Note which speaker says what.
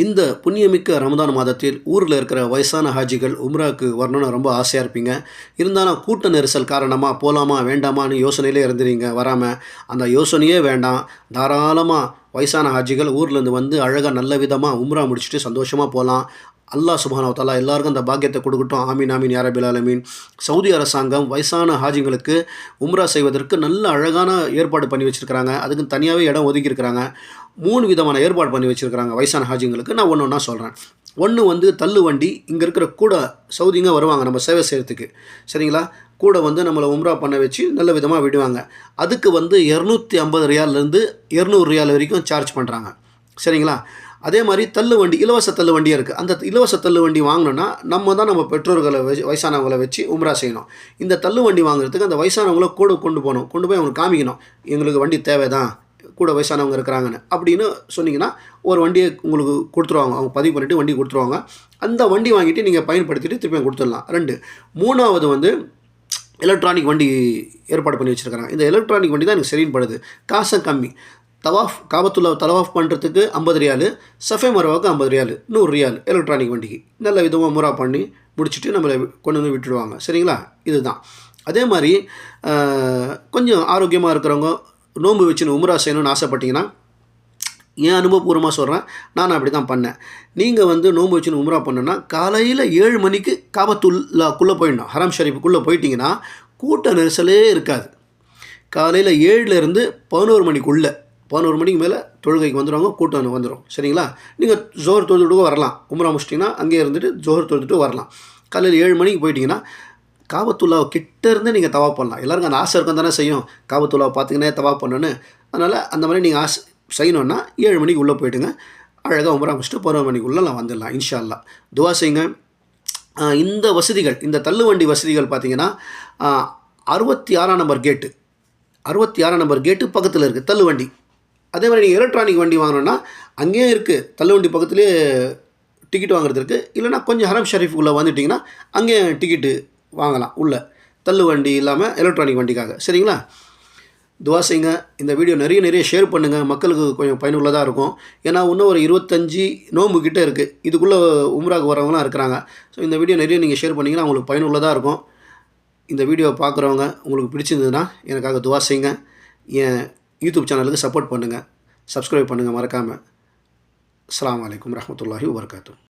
Speaker 1: இந்த புண்ணியமிக்க ரமதான் மாதத்தில் ஊரில் இருக்கிற வயசான ஹாஜிகள் உம்ராவுக்கு வரணும்னு ரொம்ப ஆசையாக இருப்பீங்க. இருந்தாலும் கூட்ட நெரிசல் காரணமாக போகலாமா வேண்டாமான்னு யோசனையிலே இருந்துறீங்க வராமல். அந்த யோசனையே வேண்டாம். தாராளமாக வயசான ஹாஜிகள் ஊர்லேருந்து வந்து அழகாக நல்ல விதமாக உம்ரா முடிச்சுட்டு சந்தோஷமாக போகலாம். அல்லாஹ் சுப்ஹானஹு வ தஆலா எல்லாருக்கும் அந்த பாக்கியத்தை கொடுக்கட்டும். ஆமீன் ஆமீன் யா ரப்பில் ஆலமீன். சவுதி அரசாங்கம் வயசான ஹாஜிங்களுக்கு உம்ரா செய்வதற்கு நல்ல அழகான ஏற்பாடு பண்ணி வச்சுருக்கிறாங்க. அதுக்கு தனியாகவே இடம் ஒதுக்கியிருக்கிறாங்க. 3 விதமான ஏற்பாடு பண்ணி வச்சுருக்கிறாங்க வயசான ஹாஜிங்களுக்கு. நான் ஒன்று ஒன்றா சொல்கிறேன். ஒன்று வந்து தள்ளு வண்டி. இங்கே இருக்கிற கூட சவுதிங்க வருவாங்க நம்ம சேவை செய்கிறதுக்கு, சரிங்களா? கூட வந்து நம்மளை உம்ரா பண்ண வச்சு நல்ல விதமாக விடுவாங்க. அதுக்கு வந்து 250 ரியால்லேருந்து 200 ரியால் வரைக்கும் சார்ஜ் பண்ணுறாங்க, சரிங்களா? அதே மாதிரி தள்ளு வண்டி, இலவச தள்ளு வண்டியாக இருக்குது. அந்த இலவச தள்ளு வண்டி வாங்கினோன்னா நம்ம பெற்றோர்களை வயசானவங்களை வச்சு உம்ரா செய்யணும். இந்த தள்ளு வண்டி வாங்குறதுக்கு அந்த வயசானவங்கள கூட கொண்டு போய் அவங்களுக்கு காமிக்கணும், எங்களுக்கு வண்டி தேவை தான், கூட வயசானவங்க இருக்கிறாங்கன்னு அப்படின்னு சொன்னீங்கன்னா ஒரு வண்டியை உங்களுக்கு கொடுத்துருவாங்க. அவங்க பதிவு பண்ணிவிட்டு வண்டி கொடுத்துருவாங்க. அந்த வண்டி வாங்கிட்டு நீங்கள் பயன்படுத்திட்டு திருப்பி கொடுத்துடலாம். 2 3வது வந்து எலக்ட்ரானிக் வண்டி ஏற்பாடு பண்ணி வச்சுருக்கிறாங்க. இந்த எலக்ட்ரானிக் வண்டி தான் எனக்கு சரின்னு படுது. காசும் கம்மி. காபத்துல்லா தவாஃப் பண்ணுறதுக்கு 50 ரியாலு, சஃபே மர்வாவுக்கு 50 ரியாலு, 100 ரியால் எலக்ட்ரானிக் வண்டிக்கு நல்ல விதமாக முறா பண்ணி முடிச்சுட்டு நம்மளை கொண்டு வந்து விட்டுடுவாங்க, சரிங்களா? இதுதான். அதே மாதிரி கொஞ்சம் ஆரோக்கியமாக இருக்கிறவங்க நோன்பு வச்சுன்னு உம்ரா செய்யணும்னு ஆசைப்பட்டீங்கன்னா, என் அனுபவபூர்வமாக சொல்கிறேன், நான் அப்படி தான் பண்ணேன். நீங்கள் வந்து நோன்பு வச்சுன்னு உம்ரா பண்ணணுன்னா காலையில் 7 மணிக்கு காபத்துல்லாக்குள்ளே போயிடணும். ஹரம் ஷரீஃபுக்குள்ளே போயிட்டிங்கன்னா கூட்ட நெரிசலே இருக்காது. காலையில் 7லேருந்து 11 மணிக்குள்ளே, 11 மணிக்கு மேலே தொழுகைக்கு வந்துடுவாங்க, கூட்டம் வந்துடும், சரிங்களா? நீங்கள் ஜோஹர் தொழுதுட்டு வரலாம். உம்ரா முடிச்சிட்டிங்கன்னா அங்கேயே இருந்துட்டு ஜோஹர் தொழுதுட்டு வரலாம். காலையில் 7 மணிக்கு போயிட்டிங்கன்னா காபத்துல்லாவை கிட்டேருந்து நீங்கள் தவாப் பண்ணலாம். எல்லாருக்கும் அந்த ஆசை இருக்கும் தானே செய்யும், காபத்துல்லாவை பார்த்திங்கன்னே தவாப் பண்ணணுன்னு. அதனால் அந்த மாதிரி நீங்கள் செய்யணுன்னா 7 மணிக்கு உள்ளே போய்ட்டுங்க அழகாக உம்ரா முடிச்சுட்டு 11 மணிக்குள்ளே நான் வந்துடலாம் இன்ஷா அல்லாஹ். துவா செய்யுங்க. இந்த வசதிகள், இந்த தள்ளுவண்டி வசதிகள் பார்த்திங்கன்னா 66ஆம் நம்பர் கேட்டு, 66ஆம் நம்பர் கேட்டு பக்கத்தில் இருக்குது தள்ளுவண்டி. அதே மாதிரி நீங்கள் எலக்ட்ரானிக் வண்டி வாங்கணுன்னா அங்கேயும் இருக்குது, தள்ளுவண்டி பக்கத்துலேயே டிக்கெட் வாங்குறது இருக்குது. இல்லைனா கொஞ்சம் ஹரம் ஷரீஃபுக்குள்ளே வந்துட்டிங்கன்னா அங்கேயும் டிக்கெட்டு வாங்கலாம் உள்ளே, தள்ளுவண்டி இல்லாமல் எலக்ட்ரானிக் வண்டிக்காக, சரிங்களா? துவா செய்யுங்க. இந்த வீடியோ நிறைய ஷேர் பண்ணுங்கள், மக்களுக்கு கொஞ்சம் பயனுள்ளதாக இருக்கும். ஏன்னா இன்னும் ஒரு 25 நோன்பு கிட்டே இருக்குது, இதுக்குள்ளே உம்ராவுக்கு வரவங்களாம் இருக்கிறாங்க. ஸோ இந்த வீடியோ நிறைய நீங்கள் ஷேர் பண்ணிங்கன்னா உங்களுக்கு பயனுள்ளதாக இருக்கும். இந்த வீடியோவை பார்க்குறவங்க உங்களுக்கு பிடிச்சிருந்ததுன்னா எனக்காக துவா செய்யுங்க. என் யூடியூப் சேனலுக்கு சப்போர்ட் பண்ணுங்கள், சப்ஸ்கிரைப் பண்ணுங்கள் மறக்காமல். அஸ்ஸலாமு அலைக்கும் வரஹ்மத்துல்லாஹி வபரகாத்துஹு.